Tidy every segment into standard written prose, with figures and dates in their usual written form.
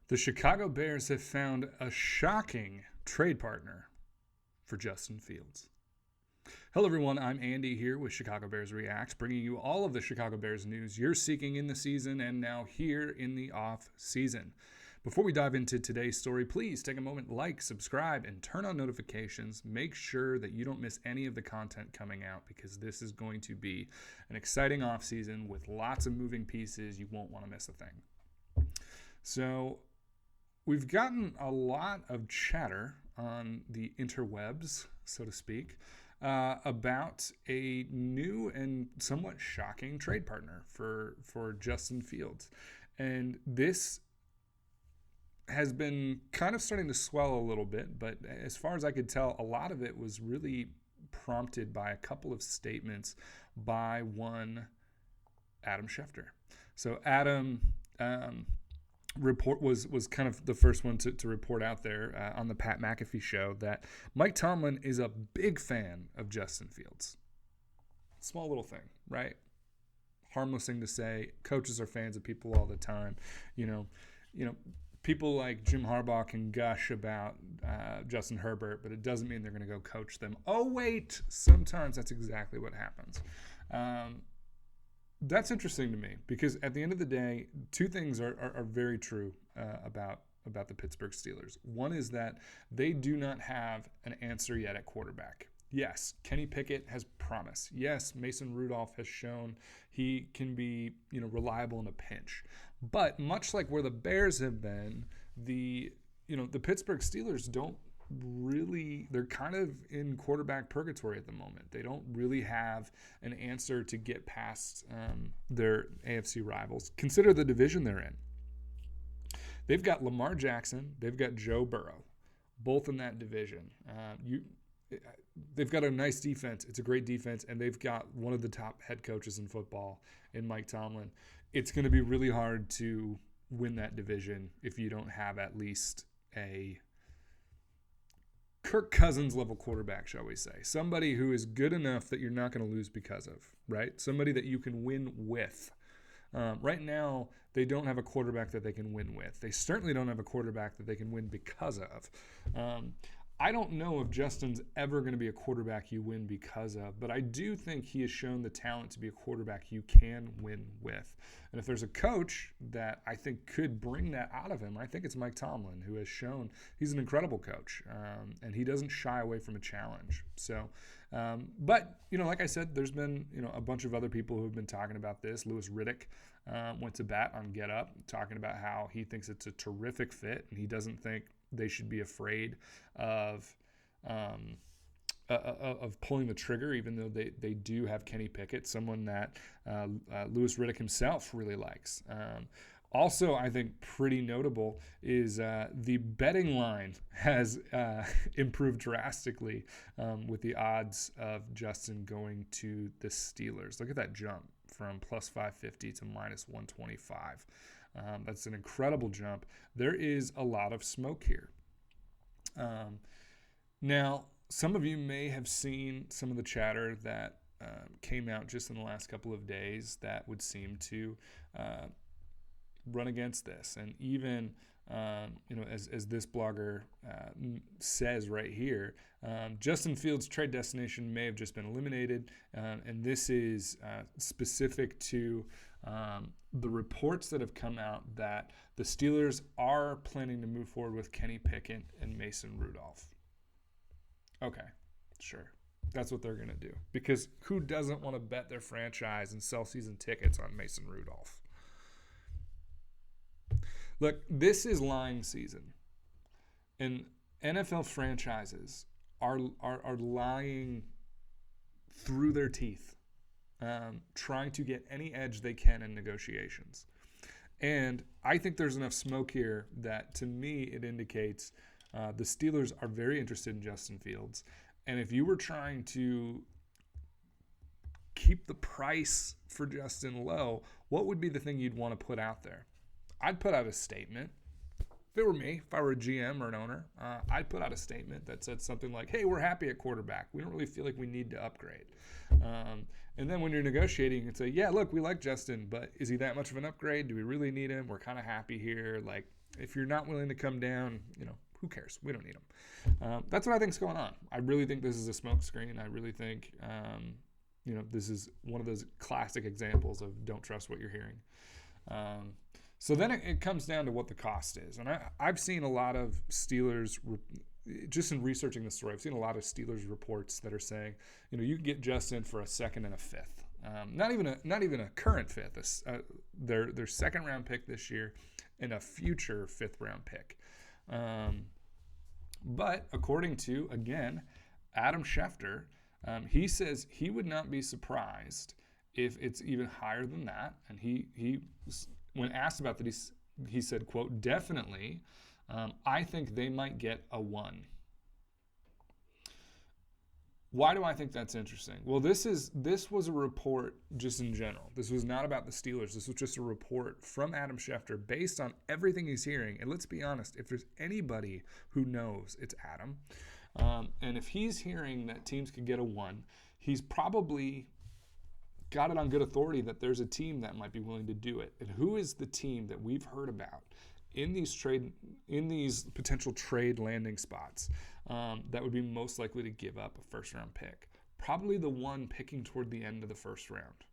The Chicago Bears have found a shocking trade partner for Justin Fields. Hello, everyone. I'm Andy here with Chicago Bears React, bringing you all of the Chicago Bears news you're seeking in the season and now here in the off season. Before we dive into today's story, please take a moment, like, subscribe, and turn on notifications. Make sure that you don't miss any of the content coming out because this is going to be an exciting off season with lots of moving pieces. You won't want to miss a thing. So we've gotten a lot of chatter on the interwebs, so to speak, about a new and somewhat shocking trade partner for Justin Fields. And this has been kind of starting to swell a little bit, but as far as I could tell, a lot of it was really prompted by a couple of statements by one Adam Schefter. So Adam was kind of the first one to report out there on the Pat McAfee show that Mike Tomlin is a big fan of Justin Fields. Small little thing, right? Harmless thing to say. Coaches are fans of people all the time. You know, people like Jim Harbaugh can gush about Justin Herbert, but it doesn't mean they're going to go coach them. Oh, wait, sometimes that's exactly what happens. That's interesting to me because at the end of the day, two things are very true about the Pittsburgh Steelers. One is that they do not have an answer yet at quarterback. Yes, Kenny Pickett has promise. Yes, Mason Rudolph has shown he can be, reliable in a pinch. But much like where the Bears have been, the Pittsburgh Steelers don't really, they're kind of in quarterback purgatory at the moment. They don't really have an answer to get past their AFC rivals. Consider the division they're in. They've got Lamar Jackson. They've got Joe Burrow, both in that division. They've got a nice defense. It's a great defense, and they've got one of the top head coaches in football in Mike Tomlin. It's going to be really hard to win that division if you don't have at least a Kirk Cousins level quarterback, shall we say. Somebody who is good enough that you're not going to lose because of, right? Somebody that you can win with. Right now, they don't have a quarterback that they can win with. They certainly don't have a quarterback that they can win because of. I don't know if Justin's ever going to be a quarterback you win because of, but I do think he has shown the talent to be a quarterback you can win with. And if there's a coach that I think could bring that out of him, I think it's Mike Tomlin, who has shown he's an incredible coach, and he doesn't shy away from a challenge. So, but, like I said, there's been, a bunch of other people who have been talking about this. Louis Riddick went to bat on Get Up, talking about how he thinks it's a terrific fit, and he doesn't think they should be afraid of pulling the trigger, even though they do have Kenny Pickett, someone that Louis Riddick himself really likes. Also, I think pretty notable is the betting line has improved drastically with the odds of Justin going to the Steelers. Look at that jump from plus 550 to minus 125. That's an incredible jump. There is a lot of smoke here. Now, some of you may have seen some of the chatter that came out just in the last couple of days that would seem to run against this. And even, as this blogger says right here, Justin Fields' trade destination may have just been eliminated. And this is specific to the reports that have come out that the Steelers are planning to move forward with Kenny Pickett and Mason Rudolph. Okay, sure. That's what they're going to do. Because who doesn't want to bet their franchise and sell season tickets on Mason Rudolph? Look, this is lying season. And NFL franchises are lying through their teeth, trying to get any edge they can in negotiations. And I think there's enough smoke here that, to me, it indicates the Steelers are very interested in Justin Fields. And if you were trying to keep the price for Justin low, what would be the thing you'd want to put out there? I'd put out a statement. it were me, if I were a GM or an owner, I'd put out a statement that said something like, hey, we're happy at quarterback. We don't really feel like we need to upgrade. And then when you're negotiating, you can say, yeah, look, we like Justin, but is he that much of an upgrade? Do we really need him? We're kind of happy here. Like, if you're not willing to come down, who cares? We don't need him. That's what I think's going on. I really think this is a smokescreen. I really think, this is one of those classic examples of don't trust what you're hearing. So then it comes down to what the cost is. And I've seen a lot of Steelers, just in researching the story, I've seen a lot of Steelers reports that are saying, you can get Justin for a second and a fifth. Not even a current fifth, their second round pick this year and a future fifth round pick. But according to, again, Adam Schefter, he says he would not be surprised if it's even higher than that. And he when asked about that, he said, quote, definitely, I think they might get a 1. Why do I think that's interesting? Well, this was a report just in general. This was not about the Steelers. This was just a report from Adam Schefter based on everything he's hearing. And let's be honest, if there's anybody who knows, it's Adam. And if he's hearing that teams could get a 1, he's probably got it on good authority that there's a team that might be willing to do it. And who is the team that we've heard about in these potential trade landing spots that would be most likely to give up a first-round pick? Probably the one picking toward the end of the first round.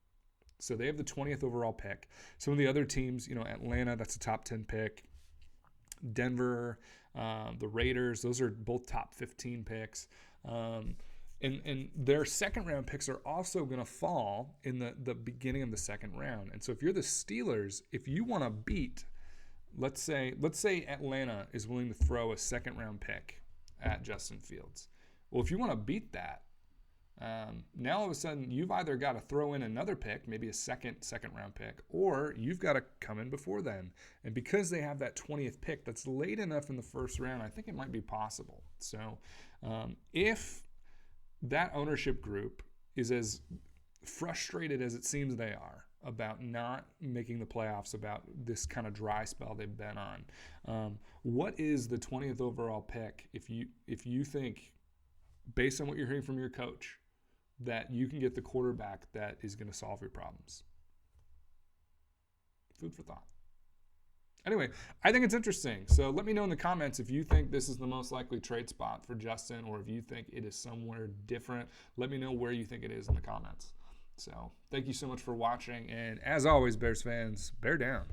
So they have the 20th overall pick. Some of the other teams, Atlanta, that's a top 10 pick. Denver, the Raiders, those are both top 15 picks. And their second-round picks are also going to fall in the beginning of the second round. And so if you're the Steelers, if you want to beat, let's say Atlanta is willing to throw a second-round pick at Justin Fields. Well, if you want to beat that, now all of a sudden you've either got to throw in another pick, maybe a second-round pick, or you've got to come in before then. And because they have that 20th pick that's late enough in the first round, I think it might be possible. So if that ownership group is as frustrated as it seems they are about not making the playoffs, about this kind of dry spell they've been on, what is the 20th overall pick if you think, based on what you're hearing from your coach, that you can get the quarterback that is going to solve your problems? Food for thought. Anyway, I think it's interesting. So let me know in the comments if you think this is the most likely trade spot for Justin, or if you think it is somewhere different. Let me know where you think it is in the comments. So thank you so much for watching. And as always, Bears fans, bear down.